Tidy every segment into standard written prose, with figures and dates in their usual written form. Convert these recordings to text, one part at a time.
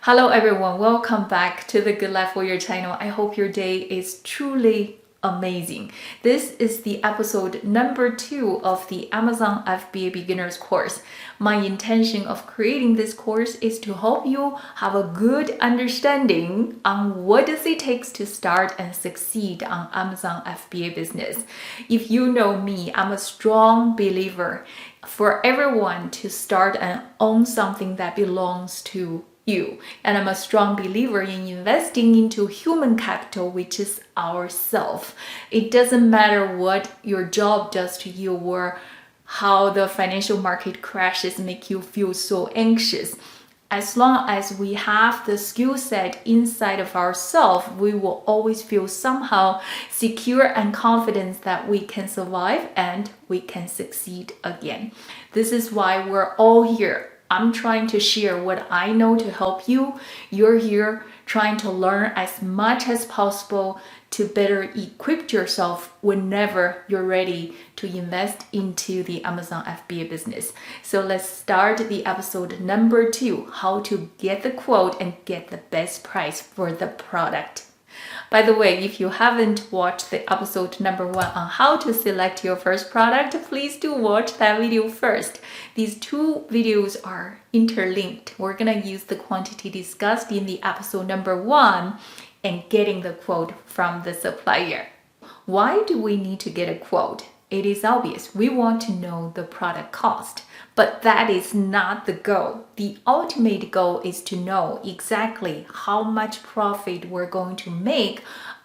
Hello everyone, welcome back to the Good Life Warrior channel. I hope your day is truly amazing. This is the episode number 2 of the Amazon FBA beginners course. My intention of creating this course is to help you have a good understanding on what does it takes to start and succeed on Amazon FBA business. If you know me, I'm a strong believer for everyone to start and own something that belongs to you. And I'm a strong believer in investing into human capital, which is ourself. It doesn't matter what your job does to you or how the financial market crashes make you feel so anxious. As long as we have the skill set inside of ourselves, we will always feel somehow secure and confident that we can survive and we can succeed again. This is why we're all here. I'm trying to share what I know to help you. You're here trying to learn as much as possible to better equip yourself whenever you're ready to invest into the Amazon FBA business. So let's start the episode number 2, how to get the quote and get the best price for the product. By the way, if you haven't watched the episode number 1 on how to select your first product, please do watch that video first. These two videos are interlinked. We're going to use the quantity discussed in the episode number 1 and getting the quote from the supplier. Why do we need to get a quote? It is obvious. We want to know the product cost, but that is not the goal. The ultimate goal is to know exactly how much profit we're going to make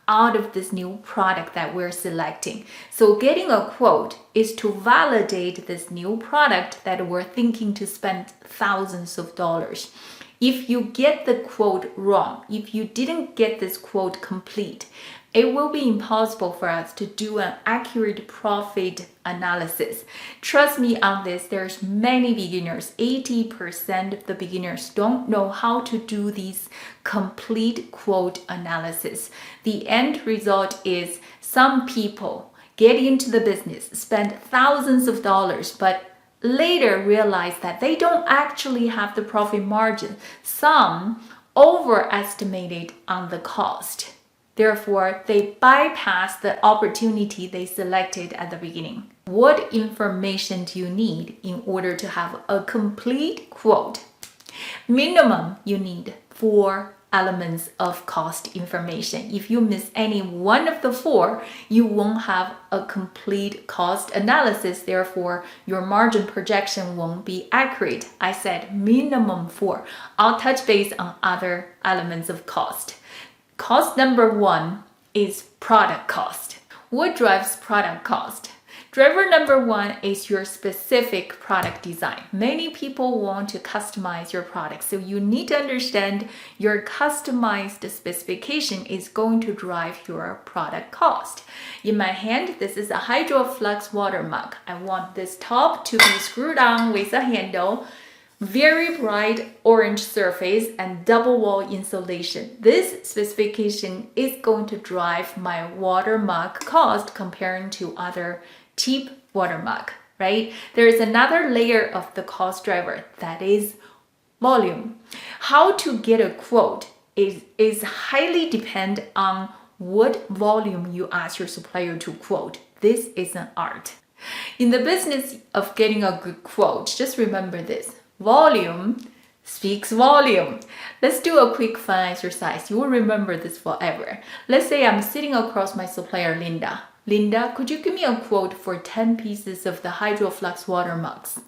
out of this new product that we're selecting. So getting a quote is to validate this new product that we're thinking to spend thousands of dollars. If you get the quote wrong, if you didn't get this quote complete, it will be impossible for us to do an accurate profit analysis. Trust me on this, there's many beginners, 80% of the beginners don't know how to do these complete quote analysis. The end result is some people get into the business, spend thousands of dollars, but later realize that they don't actually have the profit margin. Some overestimated on the cost. Therefore, they bypass the opportunity they selected at the beginning. What information do you need in order to have a complete quote? Minimum, you need 4 elements of cost information. If you miss any one of the 4, you won't have a complete cost analysis. Therefore, your margin projection won't be accurate. I said minimum 4. I'll touch base on other elements of cost. Cost number 1 is product cost. What drives product cost? Driver number 1 is your specific product design. Many people want to customize your product, so you need to understand your customized specification is going to drive your product cost. In my hand, this is a Hydro Flask water mug. I want this top to be screwed on with a handle, very bright orange surface and double wall insulation. This specification is going to drive my water mug cost comparing to other cheap water mug, right? There is another layer of the cost driver, that is volume. How to get a quote is highly depend on what volume you ask your supplier to quote. This is an art. In the business of getting a good quote, just remember this. Volume speaks volume. Let's do a quick fun exercise. You will remember this forever. Let's say I'm sitting across my supplier, Linda. Linda, could you give me a quote for 10 pieces of the Hydro Flask water mugs?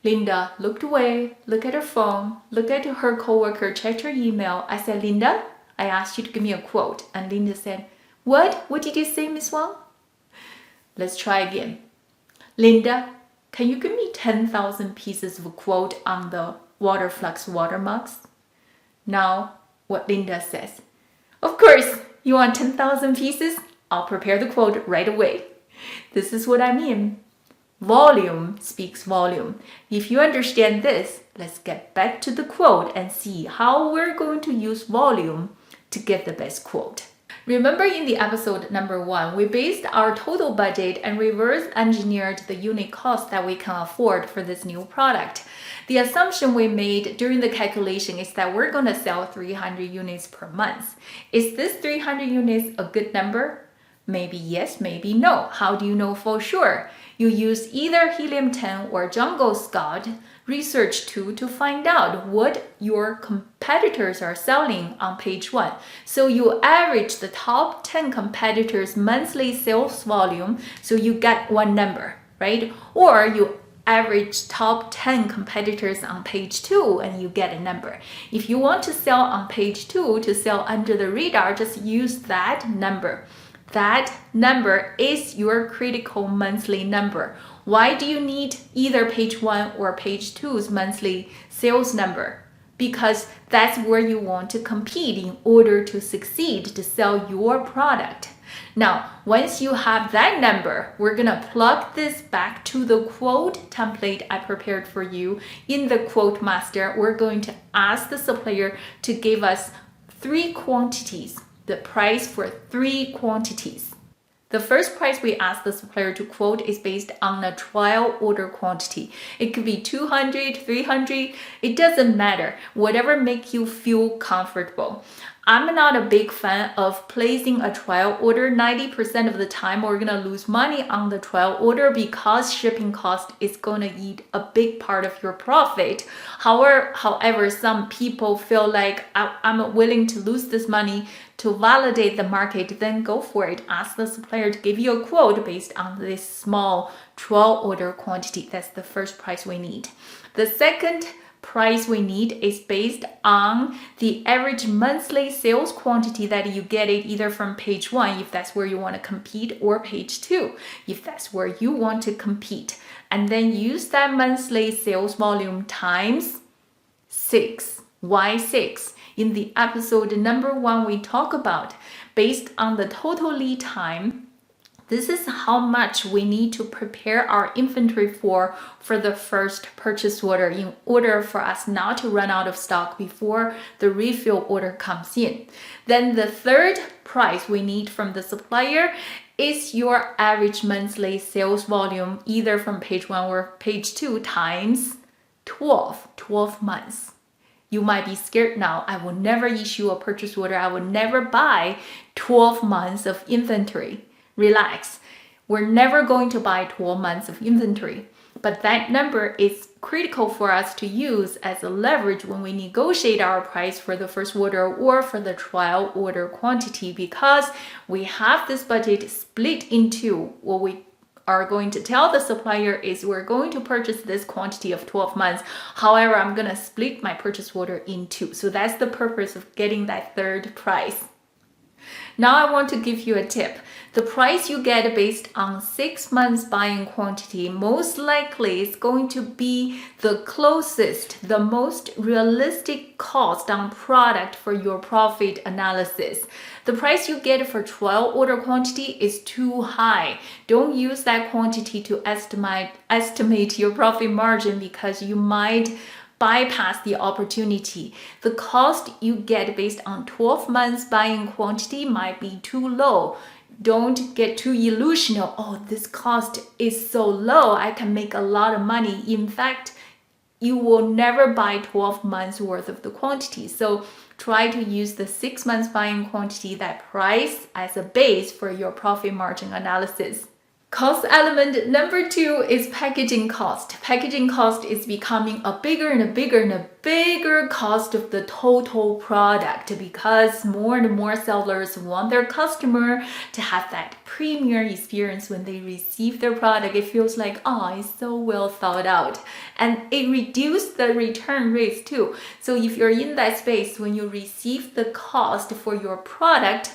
Linda looked away, looked at her phone, looked at her coworker, checked her email. I said, Linda, I asked you to give me a quote. And Linda said, What? What did you say, Miss Wang? Let's try again. Linda, can you give me 10,000 pieces of a quote on the water flux water mugs? Now, what Linda says. Of course, you want 10,000 pieces? I'll prepare the quote right away. This is what I mean. Volume speaks volume. If you understand this, let's get back to the quote and see how we're going to use volume to get the best quote. Remember in the episode number 1, we based our total budget and reverse engineered the unit cost that we can afford for this new product. The assumption we made during the calculation is that we're going to sell 300 units per month. Is this 300 units a good number? Maybe yes, maybe no. How do you know for sure? You use either Helium-10 or Jungle-Scout research tool to find out what your competitors are selling on page 1. So you average the top 10 competitors' monthly sales volume, so you get one number, right? Or you average top 10 competitors on page 2 and you get a number. If you want to sell on page 2 to sell under the radar, just use that number. That number is your critical monthly number. Why do you need either page 1 or page 2's monthly sales number? Because that's where you want to compete in order to succeed to sell your product. Now, once you have that number, we're going to plug this back to the quote template I prepared for you. In the quote master, we're going to ask the supplier to give us 3 quantities, the price for 3 quantities. The first price we ask the supplier to quote is based on a trial order quantity. It could be 200, 300, it doesn't matter. Whatever makes you feel comfortable. I'm not a big fan of placing a trial order. 90% of the time we're going to lose money on the trial order because shipping cost is going to eat a big part of your profit. However, some people feel like I'm willing to lose this money to validate the market, then go for it. Ask the supplier to give you a quote based on this small trial order quantity. That's the first price we need. The second price we need is based on the average monthly sales quantity that you get it either from page 1 if that's where you want to compete, or page 2 if that's where you want to compete, and then use that monthly sales volume times 6. Why 6? In the episode number 1 we talk about based on the total lead time. This is how much we need to prepare our inventory for the first purchase order in order for us not to run out of stock before the refill order comes in. Then the third price we need from the supplier is your average monthly sales volume, either from page 1 or page 2 times 12 months. You might be scared now. I will never issue a purchase order. I will never buy 12 months of inventory. Relax. We're never going to buy 12 months of inventory, but that number is critical for us to use as a leverage when we negotiate our price for the first order or for the trial order quantity, because we have this budget split into what we are going to tell the supplier is we're going to purchase this quantity of 12 months. However, I'm going to split my purchase order in 2. So that's the purpose of getting that third price. Now I want to give you a tip. The price you get based on 6 months buying quantity most likely is going to be the closest, the most realistic cost on product for your profit analysis. The price you get for trial order quantity is too high. Don't use that quantity to estimate your profit margin, because you might bypass the opportunity. The cost you get based on 12 months buying quantity might be too low. Don't get too illusional. Oh, this cost is so low, I can make a lot of money. In fact, you will never buy 12 months worth of the quantity. So try to use the 6 months buying quantity, that price, as a base for your profit margin analysis. Cost element number 2 is packaging cost. Packaging cost is becoming a bigger and a bigger cost of the total product, because more and more sellers want their customer to have that premier experience when they receive their product. It feels like, oh, it's so well thought out. And it reduces the return rates too. So if you're in that space, when you receive the cost for your product,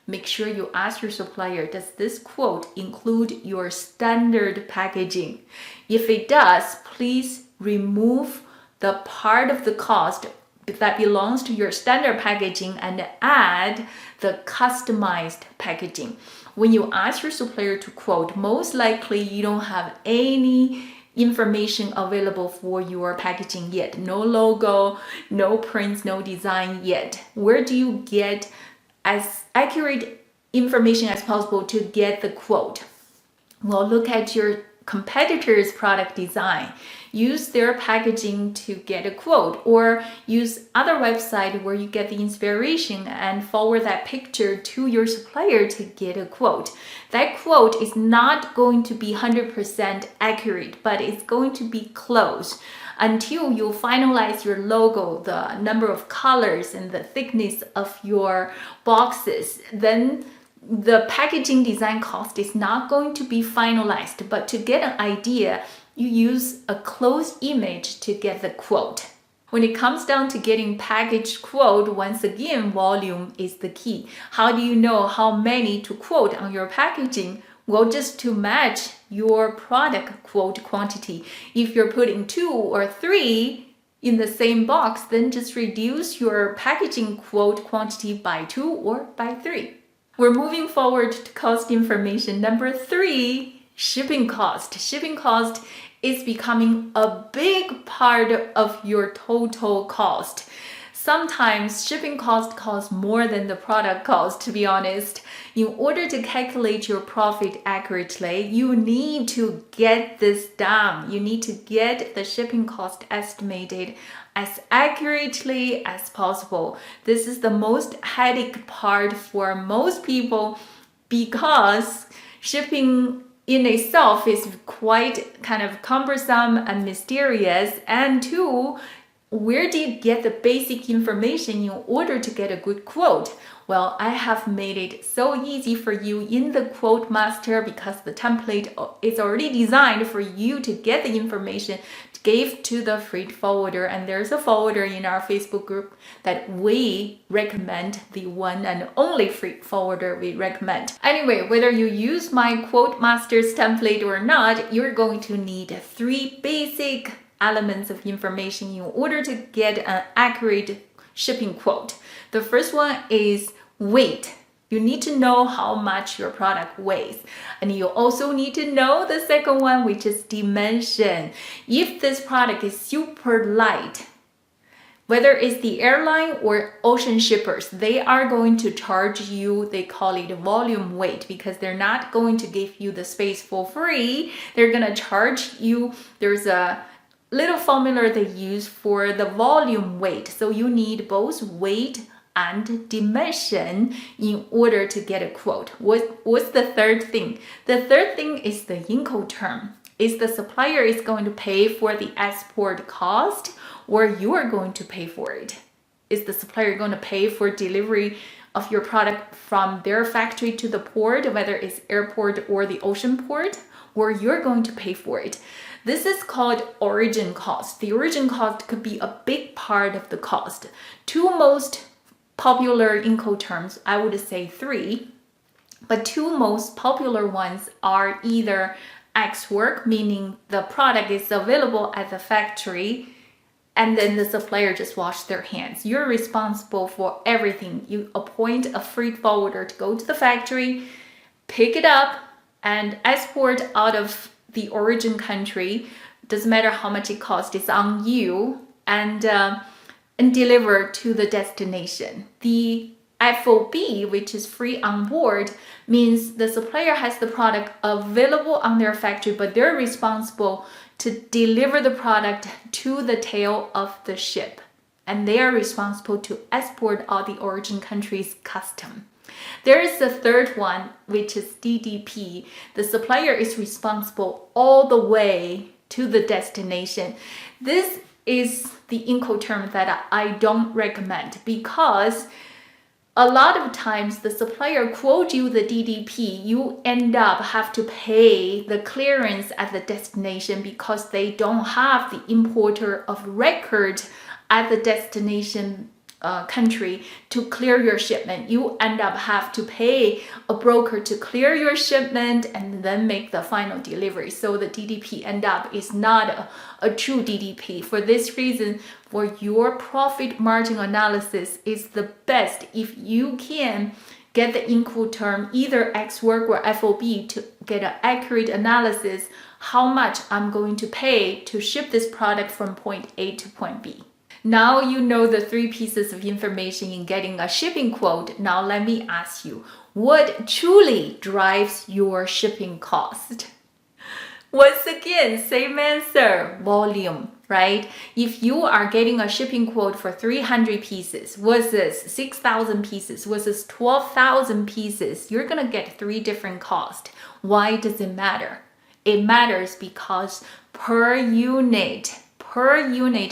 make sure you ask your supplier, does this quote include your standard packaging? If it does, please remove the part of the cost that belongs to your standard packaging and add the customized packaging. When you ask your supplier to quote, most likely you don't have any information available for your packaging yet. No logo, no prints, no design yet. Where do you get as accurate information as possible to get the quote? Well, look at your competitor's product design. use their packaging to get a quote, or use other website where you get the inspiration and forward that picture to your supplier to get a quote. That quote is not going to be 100% accurate, but it's going to be close until you finalize your logo, the number of colors and the thickness of your boxes. Then the packaging design cost is not going to be finalized, but to get an idea, you use a close image to get the quote. When it comes down to getting packaged quote, once again, volume is the key. How do you know how many to quote on your packaging? Well, just to match your product quote quantity. If you're putting 2 or 3 in the same box, then just reduce your packaging quote quantity by 2 or by 3. We're moving forward to cost information. Number 3, shipping cost. Shipping cost is becoming a big part of your total cost. Sometimes shipping cost costs more than the product cost, to be honest. In order to calculate your profit accurately, you need to get this down. You need to get the shipping cost estimated as accurately as possible. This is the most headache part for most people because shipping in itself is quite kind of cumbersome and mysterious. And 2, where do you get the basic information in order to get a good quote? Well, I have made it so easy for you in the Quote Master because the template is already designed for you to get the information to give to the freight forwarder. And there's a forwarder in our Facebook group that we recommend, the one and only freight forwarder we recommend. Anyway, whether you use my Quote Master's template or not, you're going to need 3 basic elements of information in order to get an accurate shipping quote. The first one is weight. You need to know how much your product weighs. And you also need to know the second one, which is dimension. If this product is super light, whether it's the airline or ocean shippers, they are going to charge you, they call it volume weight, because they're not going to give you the space for free. They're going to charge you. There's a little formula they use for the volume weight. So you need both weight and dimension in order to get a quote. What's the third thing? The third thing is the Incoterm. Is the supplier is going to pay for the export cost, or you are going to pay for it? Is the supplier going to pay for delivery of your product from their factory to the port, whether it's airport or the ocean port, or you're going to pay for it? This is called origin cost. The origin cost could be a big part of the cost. 2 most popular Incoterms, I would say 3, but 2 most popular ones are either ex work, meaning the product is available at the factory and then the supplier just washed their hands. You're responsible for everything. You appoint a freight forwarder to go to the factory, pick it up, and export out of the origin country. Doesn't matter how much it costs, it's on you, and deliver to the destination. The FOB, which is free on board, means the supplier has the product available on their factory, but they're responsible to deliver the product to the tail of the ship. And they are responsible to export out the origin country's custom. There is a third one, which is DDP. The supplier is responsible all the way to the destination. This is the Incoterm that I don't recommend, because a lot of times the supplier quote you the DDP, you end up have to pay the clearance at the destination because they don't have the importer of record at the destination country to clear your shipment. You end up have to pay a broker to clear your shipment and then make the final delivery. So the DDP end up is not a true DDP. For this reason, for your profit margin analysis is the best if you can get the Incoterm, either ex work or FOB, to get an accurate analysis how much I'm going to pay to ship this product from point A to point B. Now you know the 3 pieces of information in getting a shipping quote. Now let me ask you, what truly drives your shipping cost? Once again, same answer, volume, right? If you are getting a shipping quote for 300 pieces versus 6,000 pieces versus 12,000 pieces, you're gonna get 3 different costs. Why does it matter? It matters because per unit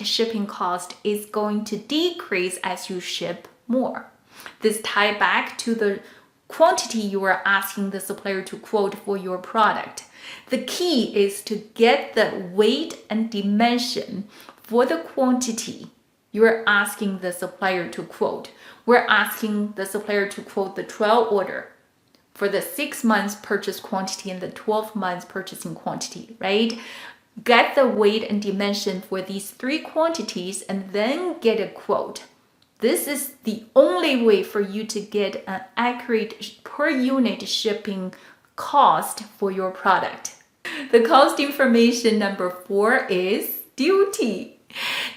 shipping cost is going to decrease as you ship more. This ties back to the quantity you are asking the supplier to quote for your product. The key is to get the weight and dimension for the quantity you're asking the supplier to quote. We're asking the supplier to quote the trial order for the 6 months purchase quantity and the 12 months purchasing quantity, right? Get the weight and dimension for these 3 quantities and then get a quote. This is the only way for you to get an accurate per unit shipping cost for your product. The cost information number 4 is duty.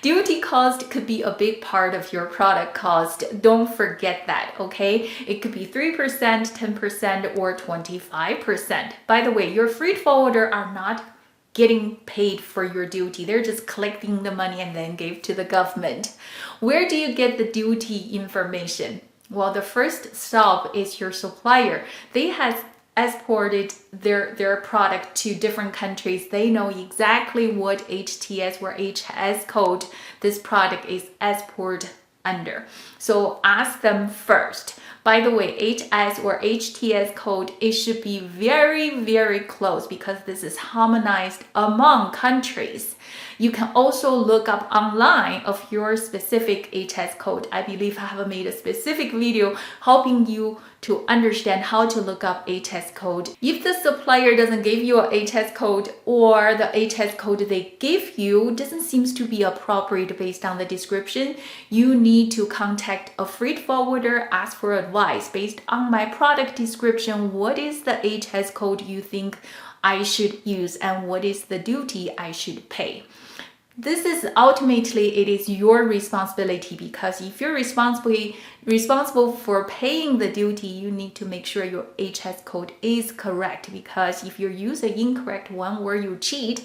Duty cost could be a big part of your product cost. Don't forget that, okay? It could be 3%, 10%, or 25%. By the way, your freight forwarder are not getting paid for your duty. They're just collecting the money and then give to the government. Where do you get the duty information? Well, the first stop is your supplier. They have exported their product to different countries. They know exactly what HTS or HS code this product is exported under. So ask them first. By the way, HS or HTS code, it should be very, very close because this is harmonized among countries. You can also look up online of your specific HS code. I believe I have made a specific video helping you to understand how to look up HS code. If the supplier doesn't give you a HS code or the HS code they give you doesn't seem to be appropriate based on the description, you need to contact a freight forwarder, ask for advice based on my product description. What is the HS code you think I should use and what is the duty I should pay? This is ultimately, it is your responsibility because if you're responsible for paying the duty, you need to make sure your HS code is correct, because if you use an incorrect one or you cheat,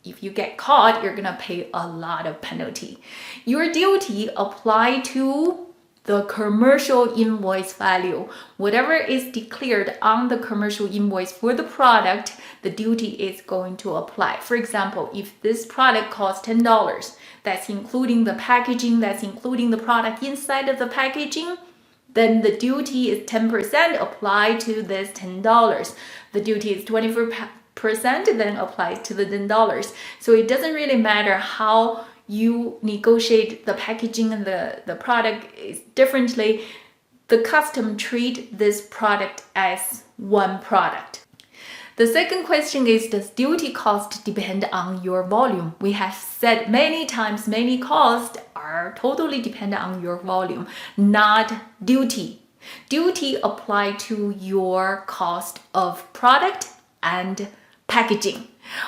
if you get caught, you're gonna pay a lot of penalty. Your duty apply to the commercial invoice value. Whatever is declared on the commercial invoice for the product, the duty is going to apply. For example, if this product costs $10, that's including the packaging, that's including the product inside of the packaging, then the duty is 10% applied to this $10. The duty is 24%, then applies to the $10. So it doesn't really matter how you negotiate the packaging and the product is differently. The custom treat this product as one product. The second question is, does duty cost depend on your volume? We have said many times, many costs are totally dependent on your volume, not duty. Duty apply to your cost of product and packaging.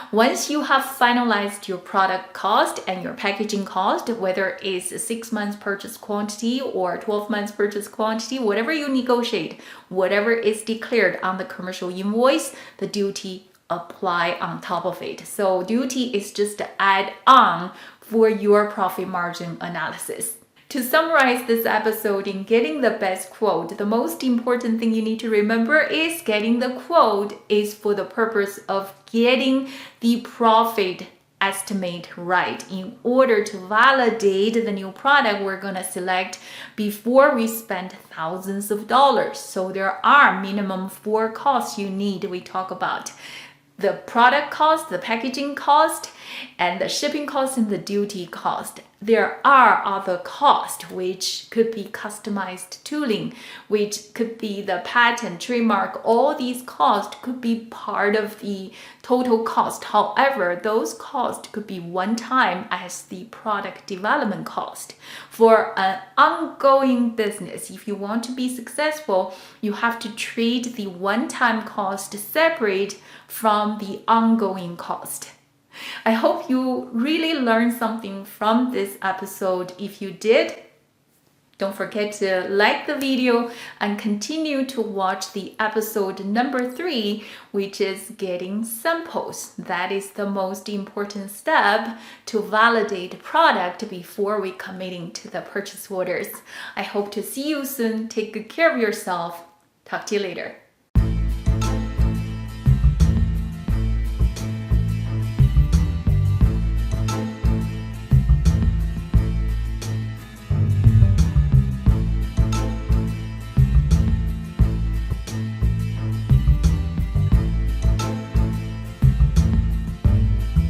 Once you have finalized your product cost and your packaging cost, whether it's a 6 months purchase quantity or 12 months purchase quantity, whatever you negotiate, whatever is declared on the commercial invoice, the duty apply on top of it. So duty is just to add on for your profit margin analysis. To summarize this episode in getting the best quote, the most important thing you need to remember is getting the quote is for the purpose of getting the profit estimate right in order to validate the new product we're going to select before we spend thousands of dollars. So there are minimum 4 costs you need. We talk about the product cost, the packaging cost, and the shipping cost and the duty cost. There are other costs, which could be customized tooling, which could be the patent, trademark. All these costs could be part of the total cost. However, those costs could be one time as the product development cost. For an ongoing business, if you want to be successful, you have to treat the one-time cost separate from the ongoing cost. I hope you really learned something from this episode. If you did, Don't forget to like the video and continue to watch the episode number 3, which is getting samples. That is the most important step to validate the product before we committing to the purchase orders. I hope to see you soon. Take good care of yourself. Talk to you later.